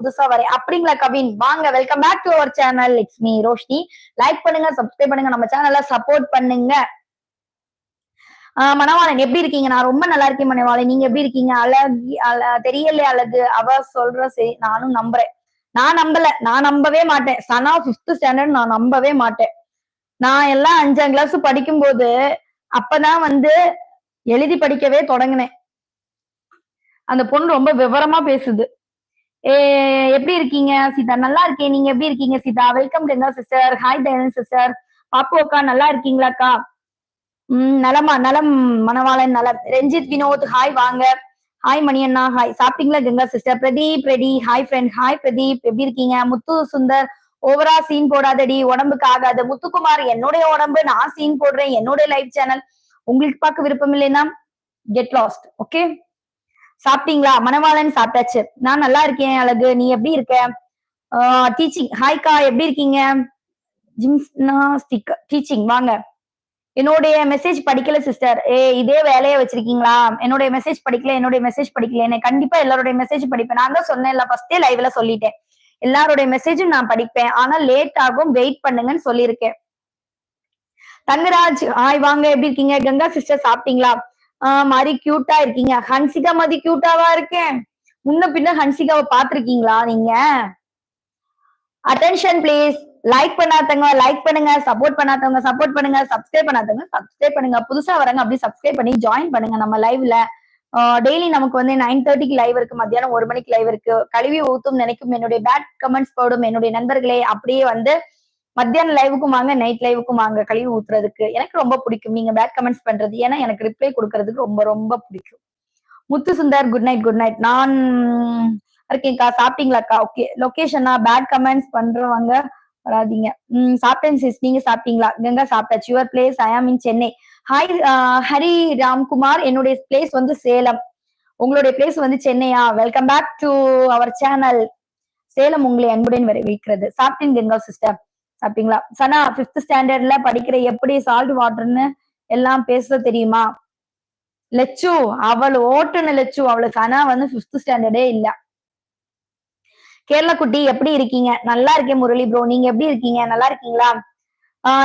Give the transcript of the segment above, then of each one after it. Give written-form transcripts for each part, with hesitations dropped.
புதுசா வரேன். அப்படிங்களா கவின்? வாங்க, welcome back to our channel. It's me Roshini. Like பண்ணுங்க, சப்ஸ்கிரைப் பண்ணுங்க, நம்ம சேனலை சப்போர்ட் பண்ணுங்க. மணவாளன் எப்படி இருக்கீங்க? நான் ரொம்ப நல்லா இருக்கேன் மணவாளன். நீங்க எப்படி இருக்கீங்க? தெரியல அழகு அவ சொல்ற சரி, நானும் நம்புறேன். நான் நம்பவே மாட்டேன். சனா 5th ஸ்டாண்டர்ட் நான் நம்பவே மாட்டேன். நான் எல்லாம் 5ஆம் கிளாஸ் படிக்கும் போது அப்பதான் வந்து எழுதி படிக்கவே தொடங்கினேன். அந்த பொண்ணு ரொம்ப விவரமா பேசுது. எப்படி இருக்கீங்க சீதா? நல்லா இருக்கேன். நீங்க எப்படி இருக்கீங்க Sita? Welcome Ganga sister. Hi Dayan sister. Pappu அக்கா நல்லா இருக்கீங்களாக்கா? நலமா? நலம் மணவாளன் நலம். ரஞ்சித் வினோத் ஹாய் வாங்க. ஹாய் மணியண்ணா ஹாய். சாப்பிட்டீங்களா Ganga sister? Pradeep ready hi friend. Hi Pradeep எப்படி இருக்கீங்க? முத்து சுந்தர் ஓவரா சீன் போடாதடி, உடம்புக்கு ஆகாது. முத்துக்குமார் என்னுடைய உடம்பு, நான் சீன் போடுறேன், என்னுடைய லைவ் சேனல். உங்களுக்கு பார்க்க விருப்பம் இல்லைன்னா கெட் லாஸ்ட். ஓகே, சாப்பிட்டீங்களா? மணவாளன் சாப்பிட்டாச்சு. நான் நல்லா இருக்கேன் அழகு. நீ எப்படி இருக்க? டீச்சிங் ஹாய்க்கா எப்படி இருக்கீங்க? ஜிம்னாஸ்டிக் டீச்சிங் வாங்க. என்னுடைய மெசேஜ் படிக்கல சிஸ்டர். இதே வேலையை வச்சிருக்கீங்களா? என்னுடைய மெசேஜ் படிக்கல. என்ன கண்டிப்பா எல்லாருடைய மெசேஜ் படிப்பேன். நான் தான் சொன்னேன்ல, ஃபர்ஸ்டே லைவ்ல சொல்லிட்டேன். எல்லாருடைய மெசேஜும் நான் படிப்பேன். ஆனா லேட் ஆகும், வெயிட் பண்ணுங்கன்னு சொல்லியிருக்கேன். தங்கராஜ் ஹாய் வாங்க, எப்படி இருக்கீங்க? கங்கா சிஸ்டர் சாப்பிட்டீங்களா? மாதிரி கியூட்டா இருக்கீங்க. ஹன்சிகா மாதிரி கியூட்டாவா இருக்கேன். முன்ன பின்ன ஹன்சிகாவை பாத்திருக்கீங்களா நீங்க? Attention please. லைக் பண்ணாதவங்க லைக் பண்ணுங்க, சப்போர்ட் பண்ணாதவங்க சப்போர்ட் பண்ணுங்க, சப்ஸ்கிரைப் பண்ணாதவங்க சப்ஸ்கிரைப் பண்ணுங்க. புதுசா வரங்க அப்படி சப்ஸ்கிரைப் பண்ணி ஜாயின் பண்ணுங்க நம்ம லைவ்ல. டெய்லி நமக்கு வந்து 9:30க்கு லைவ் இருக்கு, மத்தியானம் 1 மணிக்கு லைவ் இருக்கு. கழுவி ஊத்தும் நினைக்கும் என்னுடைய பேட் கமெண்ட்ஸ் போடும் என்னுடைய நண்பர்களே அப்படியே வந்து மத்தியான லைவுக்கும் வாங்க, நைட் லைவுக்கும் வாங்க. கழுவி ஊத்துறதுக்கு எனக்கு ரொம்ப பிடிக்கும் நீங்க பேட் கமெண்ட்ஸ் பண்றது. ஏன்னா எனக்கு ரிப்ளை கொடுக்கறதுக்கு ரொம்ப ரொம்ப பிடிக்கும். Muthu Sundar good night. Good night. நான் இருக்கேன்க்கா. சாப்பிட்டீங்களாக்கா? ஓகே. லொகேஷனா? பேட் கமெண்ட்ஸ் பண்றவங்க வராதீங்க. சாப்பிட்டேன் சிஸ். நீங்க சாப்பிட்டீங்களா? கங்கா சாப்பிட்டாச்சு. Your place? I am in Chennai. Hi Hari Ramkumar. என்னுடைய பிளேஸ் வந்து சேலம். உங்களுடைய பிளேஸ் வந்து சென்னையா? Welcome back to our channel. Salem உங்களை அன்புடன் வரவேற்கிறது. சாப்பிட்டேன் கங்கா சிஸ்டர். சாப்பிட்டீங்களா? சனா 5th ஸ்டாண்டர்ட்ல படிக்கிற, எப்படி சால்ட் வாட்டர்னு எல்லாம் பேச தெரியுமா? லெச்சு அவள் ஓட்டுன லெச்சு. அவளுக்கு சனா வந்து 5th ஸ்டாண்டர்டே இல்ல. கேரளா குட்டி எப்படி இருக்கீங்க? நல்லா இருக்கேன் முரளி ப்ரோ. நீங்க எப்படி இருக்கீங்க? நல்லா இருக்கீங்களா?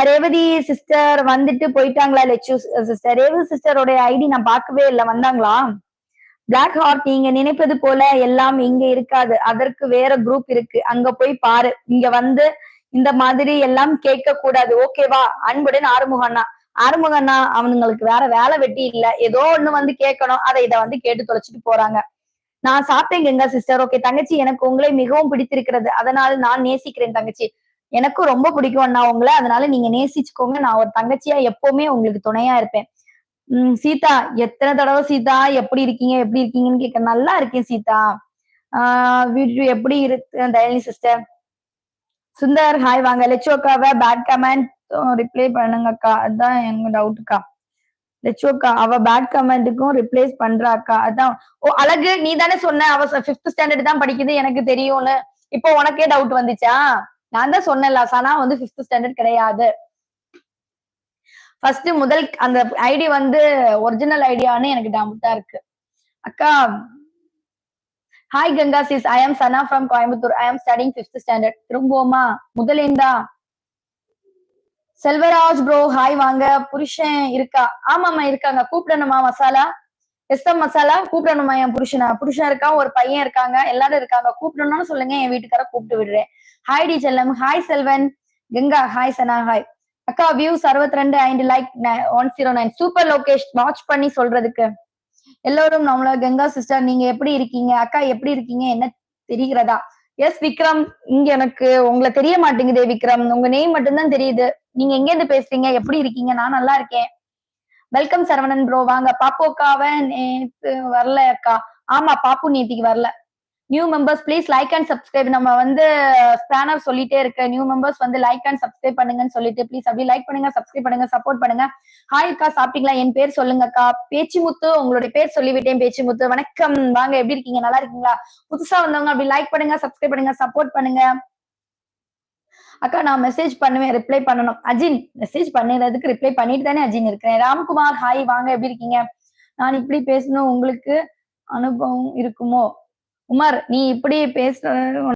ரேவதி சிஸ்டர் வந்துட்டு போயிட்டாங்களா? லெச்சு சிஸ்டர். ரேவதி சிஸ்டரோட ஐடி நான் பார்க்கவே இல்லை. வந்தாங்களா? பிளாக் ஹார்ட் நீங்க நினைப்பது போல எல்லாம் இங்க இருக்காது. அதற்கு வேற குரூப் இருக்கு, அங்க போய் பாரு. இங்க வந்து இந்த மாதிரி எல்லாம் கேட்க கூடாது, ஓகேவா? அன்புடன் ஆறுமுகண்ணா அவனுங்களுக்கு வேற வேலை வெட்டி இல்ல, ஏதோ ஒண்ணு வந்து கேட்கணும், அதை இதை வந்து கேட்டு தொலைச்சிட்டு போறாங்க. நான் சாப்பிட்டேன் கங்கா சிஸ்டர். ஓகே தங்கச்சி, எனக்கு உங்களை மிகவும் பிடித்திருக்கிறது, அதனால நான் நேசிக்கிறேன் தங்கச்சி. எனக்கும் ரொம்ப பிடிக்கும் அண்ணா உங்களை, அதனால நீங்க நேசிச்சுக்கோங்க. நான் ஒரு தங்கச்சியா எப்பவுமே உங்களுக்கு துணையா இருப்பேன். சீதா எத்தனை தடவை சீதா எப்படி இருக்கீங்கன்னு கேட்க. நல்லா இருக்கேன் சீதா. வீடியோ எப்படி இருக்கு தயனி சிஸ்டர்? சுந்தர் ஹாய் வாங்க. லெச்சு அக்காவை பேட் கமெண்ட் ரிப்ளை பண்ணுங்க அக்கா, அதான் எங்க டவுட்டுக்கா. லெச்சு அக்கா அவ பேட் கமெண்ட்டுக்கும் ரிப்ளைஸ் பண்றா அக்கா, அதான். ஓ அழகு, நீ தானே சொன்ன அவ 5th ஸ்டாண்டர்ட் தான் படிக்குது எனக்கு தெரியும்னு. இப்போ உனக்கே டவுட் வந்துச்சா? நான் தான் சொன்னேன்ல, சனா வந்து 5th ஸ்டாண்டர்ட் கிடையாது. ஃபர்ஸ்ட் முதல் அந்த ஐடி வந்து ஒரிஜினல் ஐடியான்னு எனக்கு டவுட்டா இருக்கு. அக்கா ஹாய் கங்கா சிஸ். ஐ ஆம் சனா from Coimbatore. I am studying 5th standard. திரும்புவோமா? முதலேந்தா? செல்வராஜ் ப்ரோ ஹாய் வாங்க. புருஷன் இருக்கா? ஆமாமா இருக்காங்க. கூப்பிடணுமா மசாலா? எஸ்எம் மசாலா கூப்பிடணுமா? என் புருஷன் இருக்கான், ஒரு பையன் இருக்காங்க, எல்லாரும் இருக்காங்க. கூப்பிடணும்னு சொல்லுங்க, என் வீட்டுக்கார கூப்பிட்டு விடுறேன். ஹாய் டி செல்லம். ஹாய் செல்வன். கங்கா ஹாய். சனா ஹாய். அக்கா views 62 and like 109. Super Lokesh. Watch பண்ணி சொல்றதுக்கு. எல்லோரும் நம்மள கங்கா சிஸ்டர் நீங்க எப்படி இருக்கீங்க? அக்கா எப்படி இருக்கீங்க என்ன தெரிகிறதா? எஸ் விக்ரம். இங்க எனக்கு உங்களை தெரிய மாட்டேங்குதே விக்ரம், உங்க நேம் மட்டும்தான் தெரியுது. நீங்க எங்க இருந்து பேசுறீங்க? எப்படி இருக்கீங்க? நான் நல்லா இருக்கேன். வெல்கம் சரவணன் ப்ரோ வாங்க. பாப்போக்காவ நேத்து வரல அக்கா. ஆமா பாப்பு நேத்திக்கு வரல. New members please like and subscribe. நம்ம வந்து ஸ்பேனர் சொல்லிட்டே இருக்க, நியூ மெம்பர்ஸ் வந்து லைக் அண்ட் சப்ஸ்கிரைப் பண்ணுங்கன்னு சொல்லிட்டு ப்ளீஸ் அப்படியே லைக் பண்ணுங்க, சப்ஸ்கிரைப் பண்ணுங்க, சப்போர்ட் பண்ணுங்க. ஹாய் அக்கா சாப்பிட்டீங்களா? என் பேர் சொல்லுங்க அக்கா. பேச்சுமுத்து. உங்களுடைய பேர் சொல்லிவிட்டேன் பேச்சுமுத்து. வணக்கம் வாங்க. எப்படி இருக்கீங்க? நல்லா இருக்கீங்களா? புதுசா வந்தவங்க அப்படி லைக் பண்ணுங்க, சப்ஸ்கிரைப் பண்ணுங்க, சப்போர்ட் பண்ணுங்க. அக்கா நான் மெசேஜ் பண்ணுவேன், ரிப்ளை பண்ணணும். அஜின் மெசேஜ் பண்ணுறதுக்கு ரிப்ளை பண்ணிட்டு தானே அஜின் இருக்கிறேன். ராம்குமார் ஹாய் வாங்க. எப்படி இருக்கீங்க? நான் இப்படி பேசணும் உங்களுக்கு அனுபவம் இருக்குமோ? உமர் நீ இப்படி பேசுற